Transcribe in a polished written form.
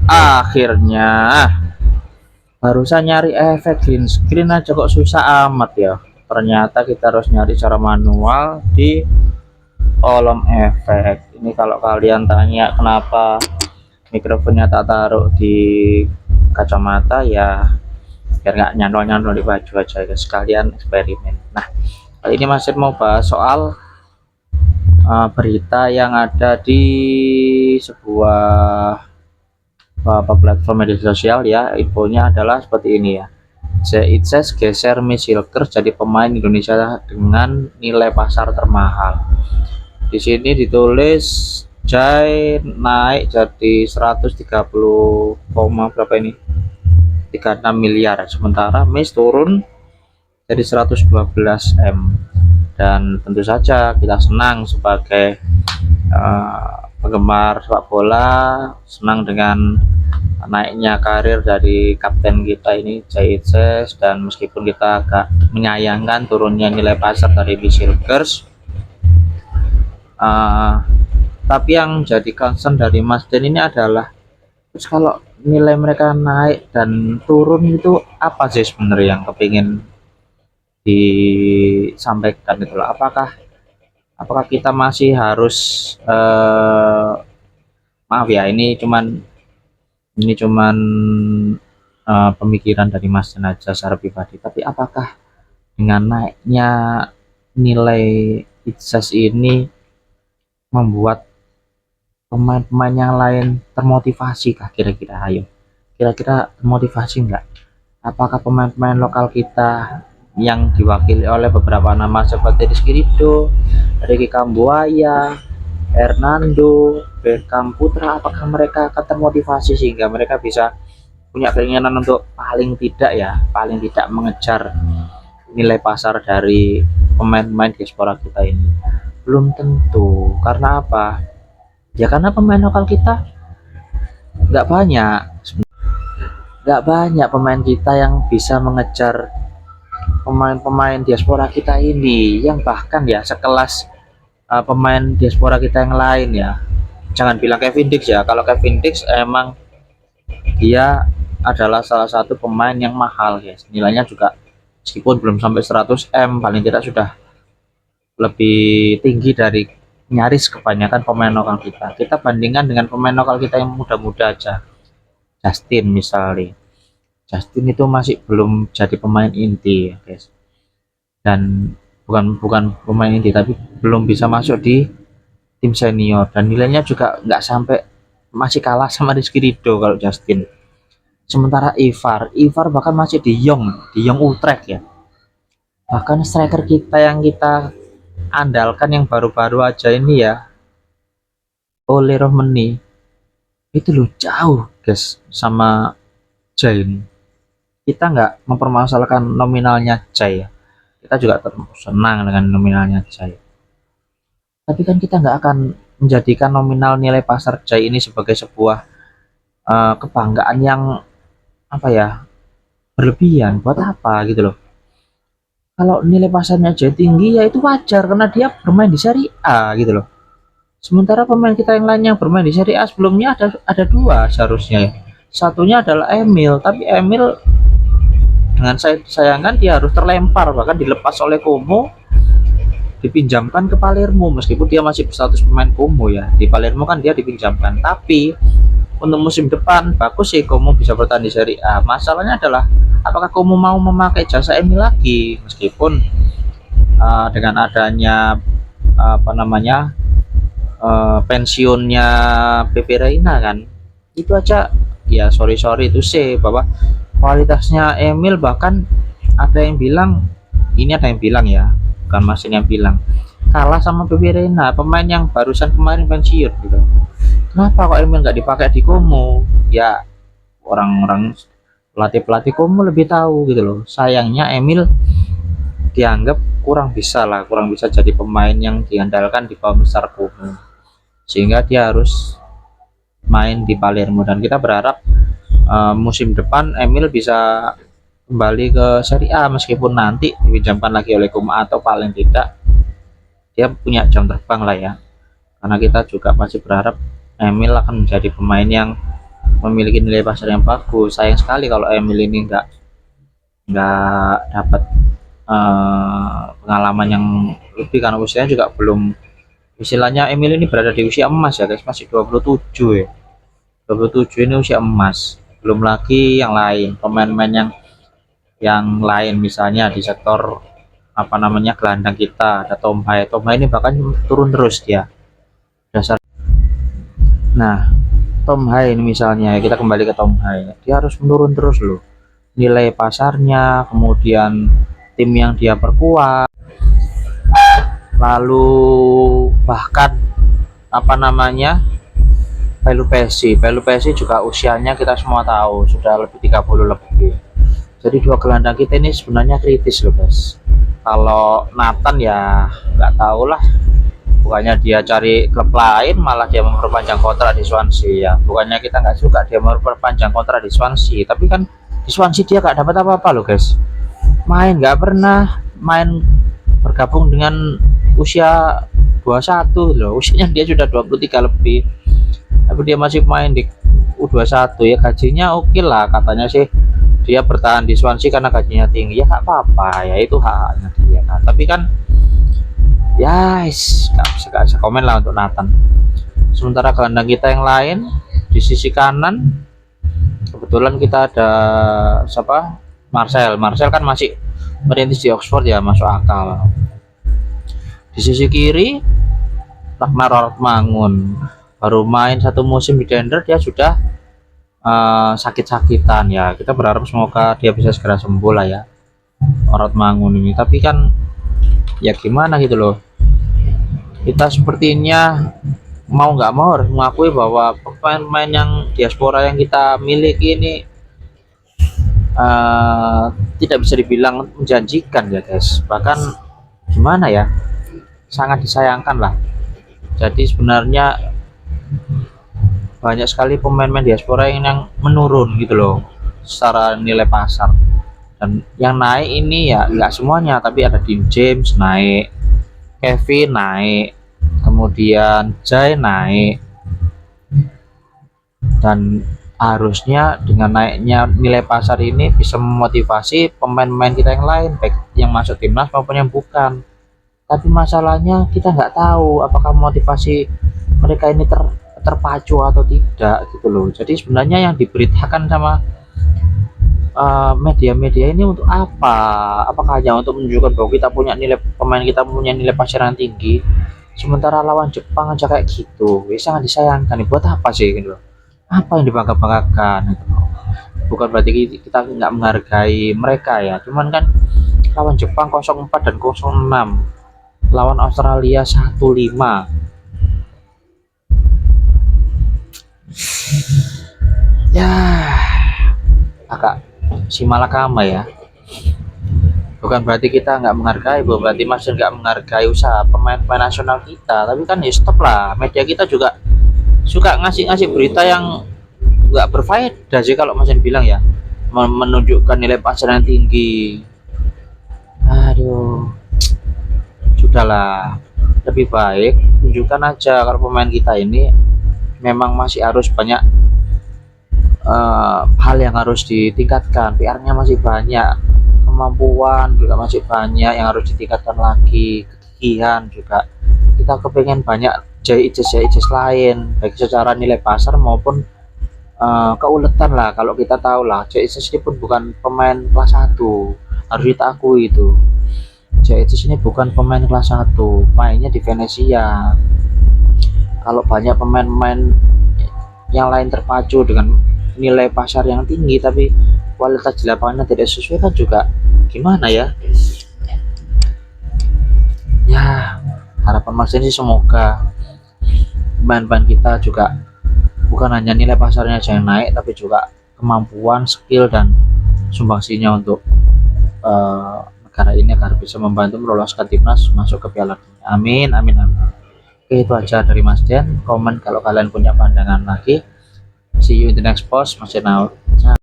Akhirnya barusan nyari efek green screen aja kok susah amat ya. Ternyata kita harus nyari cara manual di kolom efek. Ini kalau kalian tanya kenapa mikrofonnya tak taruh di kacamata ya, biar nggak nyantol-nyantol di baju aja ya, sekalian eksperimen. Nah, kali ini masih mau bahas soal berita yang ada di sebuah platform media sosial ya. Infonya adalah seperti ini ya. It says geser Miss Hilkers jadi pemain Indonesia dengan nilai pasar termahal. Di sini ditulis Jai naik jadi 130, berapa ini, 36 miliar, sementara Miss turun jadi 112 M. Dan tentu saja kita senang sebagai penggemar sepak bola, senang dengan naiknya karir dari kapten kita ini Jaises, dan meskipun kita agak menyayangkan turunnya nilai pasar dari Miss Hilkers, tapi yang jadi concern dari Mas Den ini adalah, terus kalau nilai mereka naik dan turun itu apa sih sebenarnya yang kepingin disampaikan itu loh? Apakah kita masih harus maaf ya, ini cuman pemikiran dari Mas Naja secara pribadi, tapi apakah dengan naiknya nilai Itses ini membuat pemain-pemain yang lain termotivasi kah? Kira-kira ayo, kira-kira termotivasi enggak? Apakah pemain-pemain lokal kita yang diwakili oleh beberapa nama seperti Rizky Ridho, Ricky Kambuaya, Hernando, Beckham Putra, apakah mereka akan termotivasi sehingga mereka bisa punya keinginan untuk paling tidak mengejar nilai pasar dari pemain-pemain diaspora kita ini? Belum tentu. Karena apa? Ya karena pemain lokal kita nggak banyak, pemain kita yang bisa mengejar pemain-pemain diaspora kita ini, yang bahkan ya sekelas pemain diaspora kita yang lain ya. Jangan bilang Kevin Dix ya, kalau Kevin Dix emang dia adalah salah satu pemain yang mahal ya, nilainya juga meskipun belum sampai 100 M, paling tidak sudah lebih tinggi dari nyaris kebanyakan pemain lokal kita. Kita bandingkan dengan pemain lokal kita yang muda-muda aja, Justin misalnya. Justin itu masih belum jadi pemain inti ya guys, dan bukan pemain inti tapi belum bisa masuk di tim senior, dan nilainya juga nggak sampai, masih kalah sama Rizky Ridho kalau Justin. Sementara Ivar bahkan masih di Young Utrecht ya. Bahkan striker kita yang kita andalkan yang baru-baru aja ini ya, Ole Romeni, itu loh jauh guys sama Jai. Kita nggak mempermasalahkan nominalnya Jai ya, kita juga senang dengan nominalnya Jai, tapi kan kita nggak akan menjadikan nominal nilai pasar Jai ini sebagai sebuah kebanggaan yang apa ya, berlebihan. Buat apa gitu loh? Kalau nilai pasarnya Jai tinggi ya itu wajar karena dia bermain di Serie A gitu loh. Sementara pemain kita yang lain yang bermain di Serie A sebelumnya ada dua seharusnya ya. Satunya adalah Emil, tapi Emil dengan saya sayangkan dia harus terlempar, bahkan dilepas oleh Como, dipinjamkan ke Palermo, meskipun dia masih berstatus pemain Como ya. Di Palermo kan dia dipinjamkan, tapi untuk musim depan bagus sih Como bisa bertahan di Serie A. Masalahnya adalah apakah Como mau memakai jasa Emil lagi, meskipun dengan adanya pensiunnya PP Reina kan, itu aja ya, sorry itu sih bahwa kualitasnya Emil, bahkan ada yang bilang, ya, bukan Mas yang bilang, kalah sama PP Reina, pemain yang barusan kemarin pensiun gitu. Kenapa kok Emil nggak dipakai di Como? Ya orang-orang pelatih Como lebih tahu gitu loh. Sayangnya Emil dianggap kurang bisa jadi pemain yang diandalkan di bawah besar Como, sehingga dia harus main di Palermo. Dan kita berharap musim depan Emil bisa kembali ke Serie A, meskipun nanti dipinjamkan lagi oleh Como, atau paling tidak dia punya jam terbang lah ya, karena kita juga masih berharap Emil akan menjadi pemain yang memiliki nilai pasar yang bagus. Sayang sekali kalau Emil ini nggak dapat pengalaman yang lebih, karena usianya juga belum, istilahnya Emil ini berada di usia emas ya guys, masih 27 ya. 27 ini usia emas, belum lagi yang lain, pemain-pemain yang lain, misalnya di sektor apa namanya gelandang kita ada Tom Hai. Tom Hai ini bahkan turun terus dia dasar. Nah, Tom Hai ini misalnya, kita kembali ke Tom Hai, dia harus menurun terus loh nilai pasarnya, kemudian tim yang dia perkuat, lalu bahkan apa namanya Pelupesi juga usianya kita semua tahu sudah lebih 30 lebih. Jadi dua gelandang kita ini sebenarnya kritis loh guys. Kalau Nathan ya nggak tahu lah, bukannya dia cari klub lain malah dia memperpanjang kontrak di Swansea ya. Bukannya kita nggak suka dia memperpanjang kontrak di Swansea, tapi kan di Swansea dia nggak dapat apa-apa loh guys. Nggak pernah main bergabung dengan usia 21 loh, usianya dia sudah 23 lebih, tapi dia masih main di U21 ya. Gajinya oke lah katanya sih, dia bertahan di Swansea karena gajinya tinggi, ya nggak apa-apa ya, itu haknya dia kan. Tapi kan ya nggak bisa komen lah untuk Nathan. Sementara gelandang kita yang lain di sisi kanan kebetulan kita ada siapa, Marcel kan masih merintis di Oxford ya, masuk akal. Di sisi kiri Ragnar Ortmangun baru main 1 musim di Dender, dia sudah sakit-sakitan ya. Kita berharap semoga dia bisa segera sembuh lah ya, Ortmangun ini. Tapi kan ya gimana gitu loh, kita sepertinya mau nggak mau harus mengakui bahwa pemain-pemain yang diaspora yang kita miliki ini tidak bisa dibilang menjanjikan ya guys, bahkan gimana ya, sangat disayangkan lah. Jadi sebenarnya banyak sekali pemain-pemain diaspora yang menurun gitu loh secara nilai pasar, dan yang naik ini ya nggak semuanya, tapi ada Dean James naik, Kevin naik, kemudian Jai naik, dan harusnya dengan naiknya nilai pasar ini bisa memotivasi pemain-pemain kita yang lain, baik yang masuk timnas maupun yang bukan. Tapi masalahnya kita nggak tahu apakah motivasi mereka ini terpacu atau tidak gitu loh. Jadi sebenarnya yang diberitakan sama media-media ini untuk apa? Apakah hanya untuk menunjukkan bahwa kita punya pemain kita punya nilai pasar yang tinggi, sementara lawan Jepang aja kayak gitu, sangat disayangkan. Buat apa sih gitu loh? Apa yang dibangga-banggakan gitu loh. Bukan berarti kita nggak menghargai mereka ya, cuman kan lawan Jepang 0-4 dan 0-6, lawan Australia 1-5. Ya agak simalakama ya. Bukan berarti kita nggak menghargai, bukan berarti Mas nggak menghargai usaha pemain-pemain nasional kita, tapi kan ya stop lah, media kita juga suka ngasih berita yang nggak berfaedah sih kalau Mas bilang ya, menunjukkan nilai pasar yang tinggi. Aduh, sudahlah, lebih baik tunjukkan aja kalau pemain kita ini memang masih harus banyak hal yang harus ditingkatkan, PR-nya masih banyak, kemampuan juga masih banyak yang harus ditingkatkan lagi, kegigihan juga. Kita kepengen banyak JICS lain, baik secara nilai pasar maupun keuletan lah. Kalau kita tahu lah, JICS ini pun bukan pemain kelas 1, harus kita akui itu. JICS ini bukan pemain kelas 1, mainnya di Venezia. Kalau banyak pemain-pemain yang lain terpacu dengan nilai pasar yang tinggi tapi kualitas di lapangannya tidak sesuai, kan juga gimana ya. Ya harapan Mas ini semoga pemain-pemain kita juga bukan hanya nilai pasarnya aja yang naik, tapi juga kemampuan, skill, dan sumbangsinya untuk negara ini agar bisa membantu meloloskan timnas masuk ke Piala Dunia. Amin, amin, amin. Oke, itu aja dari Mas Den. Komen kalau kalian punya pandangan lagi. See you in the next post. Mas Den out.